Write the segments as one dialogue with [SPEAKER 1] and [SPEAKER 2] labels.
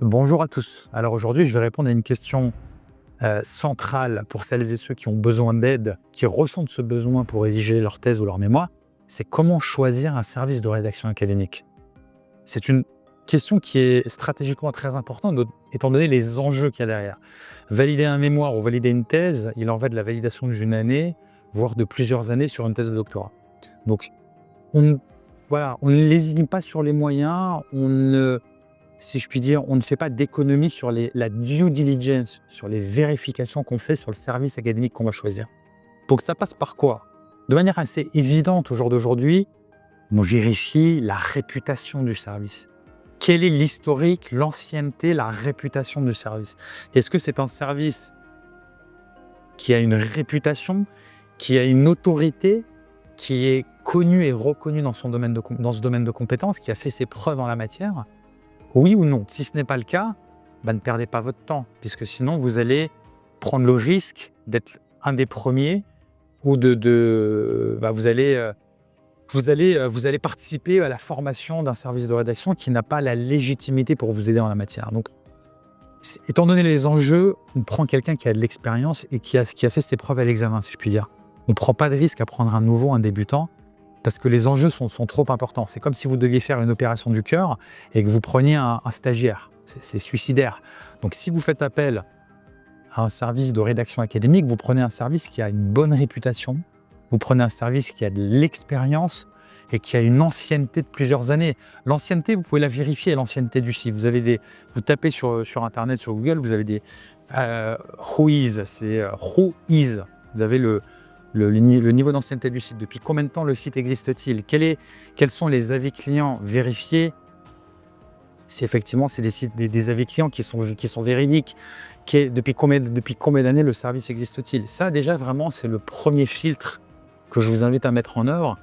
[SPEAKER 1] Bonjour à tous. Alors aujourd'hui, je vais répondre à une question centrale pour celles et ceux qui ont besoin d'aide, qui ressentent ce besoin pour rédiger leur thèse ou leur mémoire. C'est comment choisir un service de rédaction académique. C'est une question qui est stratégiquement très importante, étant donné les enjeux qu'il y a derrière. Valider un mémoire ou valider une thèse, il en va de la validation d'une année, voire de plusieurs années sur une thèse de doctorat. Donc, on ne voilà, on ne lésine pas sur les moyens, si je puis dire, on ne fait pas d'économie sur la due diligence, sur les vérifications qu'on fait sur le service académique qu'on va choisir. Donc ça passe par quoi? De manière assez évidente au jour d'aujourd'hui, on vérifie la réputation du service. Quel est l'historique, l'ancienneté, la réputation du service? Est-ce que c'est un service qui a une réputation, qui a une autorité, qui est connu et reconnu dans ce domaine de compétences, qui a fait ses preuves en la matière? Oui ou non? Si ce n'est pas le cas, ne perdez pas votre temps, puisque sinon vous allez prendre le risque d'être un des premiers ou vous allez participer à la formation d'un service de rédaction qui n'a pas la légitimité pour vous aider en la matière. Donc, étant donné les enjeux, on prend quelqu'un qui a de l'expérience et qui a fait ses preuves à l'examen, si je puis dire. On ne prend pas de risque à prendre un nouveau, un débutant, parce que les enjeux sont trop importants. C'est comme si vous deviez faire une opération du cœur et que vous preniez un stagiaire. C'est suicidaire. Donc si vous faites appel à un service de rédaction académique, vous prenez un service qui a une bonne réputation, vous prenez un service qui a de l'expérience et qui a une ancienneté de plusieurs années. L'ancienneté, vous pouvez la vérifier, l'ancienneté du site. Vous tapez sur Internet, sur Google, vous avez des whois, c'est whois. Vous avez le niveau d'ancienneté du site. Depuis combien de temps le site existe-t-il? Quels sont les avis clients vérifiés? Si effectivement c'est des avis clients qui sont véridiques, depuis combien d'années le service existe-t-il? Ça déjà vraiment c'est le premier filtre que je vous invite à mettre en œuvre.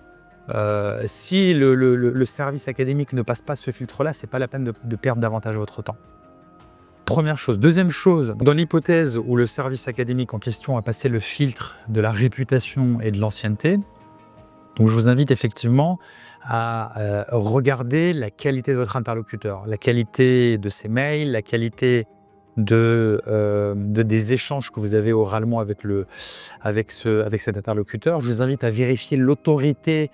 [SPEAKER 1] Si le service académique ne passe pas ce filtre-là, c'est pas la peine de perdre davantage votre temps. Première chose. Deuxième chose, dans l'hypothèse où le service académique en question a passé le filtre de la réputation et de l'ancienneté, donc je vous invite effectivement à regarder la qualité de votre interlocuteur, la qualité de ses mails, la qualité des échanges que vous avez oralement avec cet interlocuteur. Je vous invite à vérifier l'autorité,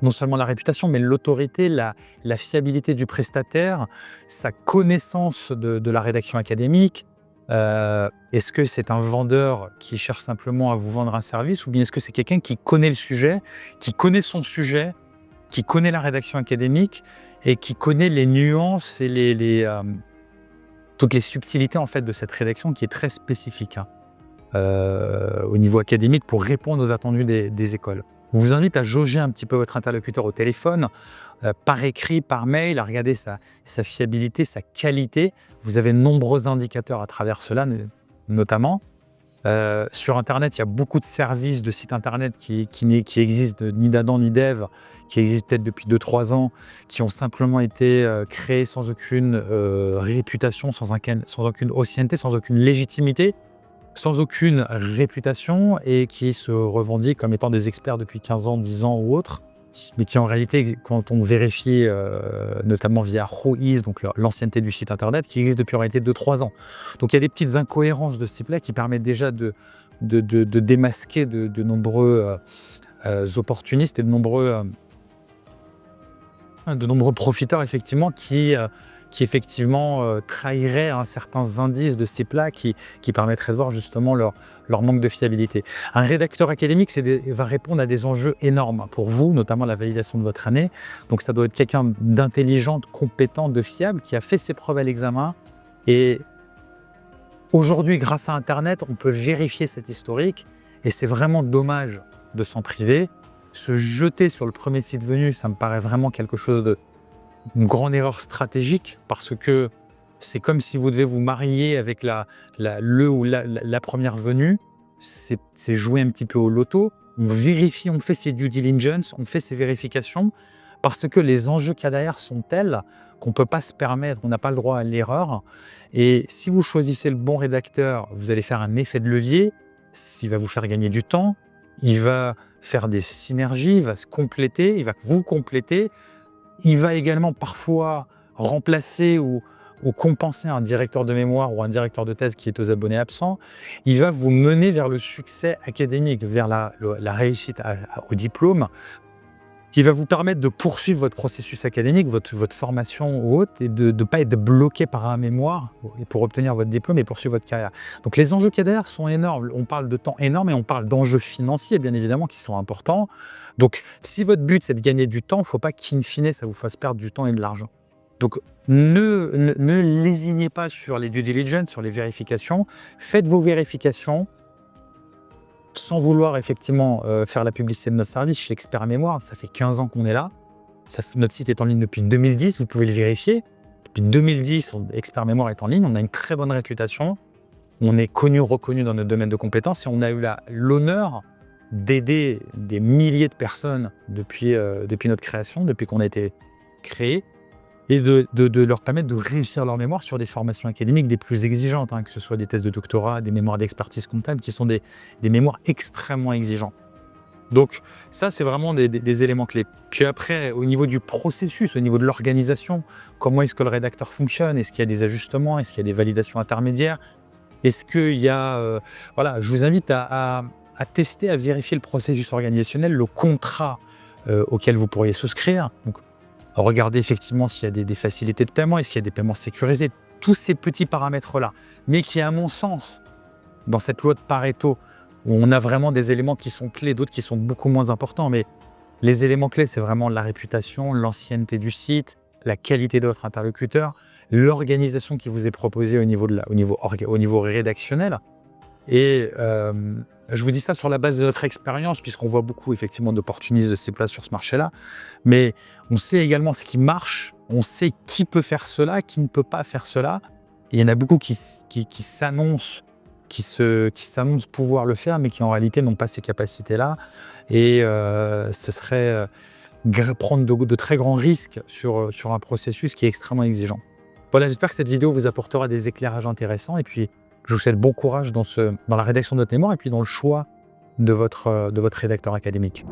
[SPEAKER 1] non seulement la réputation, mais l'autorité, la fiabilité du prestataire, sa connaissance de la rédaction académique. Est-ce que c'est un vendeur qui cherche simplement à vous vendre un service, ou bien est-ce que c'est quelqu'un qui connaît le sujet, qui connaît son sujet, qui connaît la rédaction académique et qui connaît les nuances et toutes les subtilités en fait, de cette rédaction qui est très spécifique au niveau académique pour répondre aux attendus des écoles. Je vous invite à jauger un petit peu votre interlocuteur au téléphone, par écrit, par mail, à regarder sa fiabilité, sa qualité. Vous avez de nombreux indicateurs à travers cela, notamment. Sur Internet, il y a beaucoup de services de sites Internet qui existent ni d'Adam ni d'Ève, qui existent peut-être depuis 2-3 ans, qui ont simplement été créés sans aucune réputation, sans aucune ancienneté, sans aucune légitimité, sans aucune réputation et qui se revendiquent comme étant des experts depuis 15 ans, 10 ans ou autres, mais qui en réalité, quand on vérifie, notamment via whois, donc l'ancienneté du site internet, qui existe depuis en réalité 2-3 ans. Donc il y a des petites incohérences de ce type-là qui permettent déjà de démasquer de nombreux opportunistes et de nombreux profiteurs effectivement qui effectivement trahiraient certains indices de ce type-là qui permettraient de voir justement leur manque de fiabilité. Un rédacteur académique va répondre à des enjeux énormes pour vous, notamment la validation de votre année. Donc ça doit être quelqu'un d'intelligent, de compétent, de fiable, qui a fait ses preuves à l'examen. Et aujourd'hui, grâce à Internet, on peut vérifier cet historique et c'est vraiment dommage de s'en priver. Se jeter sur le premier site venu, ça me paraît vraiment quelque chose une grande erreur stratégique, parce que c'est comme si vous devez vous marier avec la première venue. C'est jouer un petit peu au loto. On vérifie, on fait ses due diligence, on fait ses vérifications, parce que les enjeux qu'il y a derrière sont tels qu'on ne peut pas se permettre, on n'a pas le droit à l'erreur. Et si vous choisissez le bon rédacteur, vous allez faire un effet de levier, il va vous faire gagner du temps, il va faire des synergies, il va se compléter, il va vous compléter. Il va également parfois remplacer ou compenser un directeur de mémoire ou un directeur de thèse qui est aux abonnés absents. Il va vous mener vers le succès académique, vers la réussite au diplôme, qui va vous permettre de poursuivre votre processus académique, votre formation ou autre, et de ne pas être bloqué par un mémoire et pour obtenir votre diplôme et poursuivre votre carrière. Donc les enjeux qu'il y a derrière sont énormes. On parle de temps énorme et on parle d'enjeux financiers, bien évidemment, qui sont importants. Donc si votre but, c'est de gagner du temps, il ne faut pas qu'in fine, ça vous fasse perdre du temps et de l'argent. Donc ne lésinez pas sur les due diligence, sur les vérifications. Faites vos vérifications, sans vouloir effectivement faire la publicité de notre service chez Expert Mémoire. Ça fait 15 ans qu'on est là. Notre site est en ligne depuis 2010, vous pouvez le vérifier. Depuis 2010, Expert Mémoire est en ligne. On a une très bonne réputation. On est connu, reconnu dans notre domaine de compétences et on a eu l'honneur d'aider des milliers de personnes depuis notre création, depuis qu'on a été créé, et de leur permettre de réussir leur mémoire sur des formations académiques des plus exigeantes, que ce soit des thèses de doctorat, des mémoires d'expertise comptable, qui sont des mémoires extrêmement exigeants. Donc ça, c'est vraiment des éléments clés. Puis après, au niveau du processus, au niveau de l'organisation, comment est-ce que le rédacteur fonctionne? Est-ce qu'il y a des ajustements? Est-ce qu'il y a des validations intermédiaires? Est-ce qu'il y a... voilà, je vous invite à tester, à vérifier le processus organisationnel, le contrat auquel vous pourriez souscrire. Donc, regardez effectivement s'il y a des facilités de paiement, est-ce qu'il y a des paiements sécurisés, tous ces petits paramètres-là. Mais qui, à mon sens, dans cette loi de Pareto, où on a vraiment des éléments qui sont clés, d'autres qui sont beaucoup moins importants, mais les éléments clés, c'est vraiment la réputation, l'ancienneté du site, la qualité de votre interlocuteur, l'organisation qui vous est proposée au niveau rédactionnel. Et je vous dis ça sur la base de notre expérience, puisqu'on voit beaucoup effectivement d'opportunistes de ces places sur ce marché-là. Mais on sait également ce qui marche, on sait qui peut faire cela, qui ne peut pas faire cela. Et il y en a beaucoup qui s'annoncent pouvoir le faire, mais qui en réalité n'ont pas ces capacités-là. Et ce serait prendre de très grands risques sur un processus qui est extrêmement exigeant. Voilà, j'espère que cette vidéo vous apportera des éclairages intéressants. Et puis, je vous souhaite bon courage dans la rédaction de votre mémoire et puis dans le choix de votre rédacteur académique.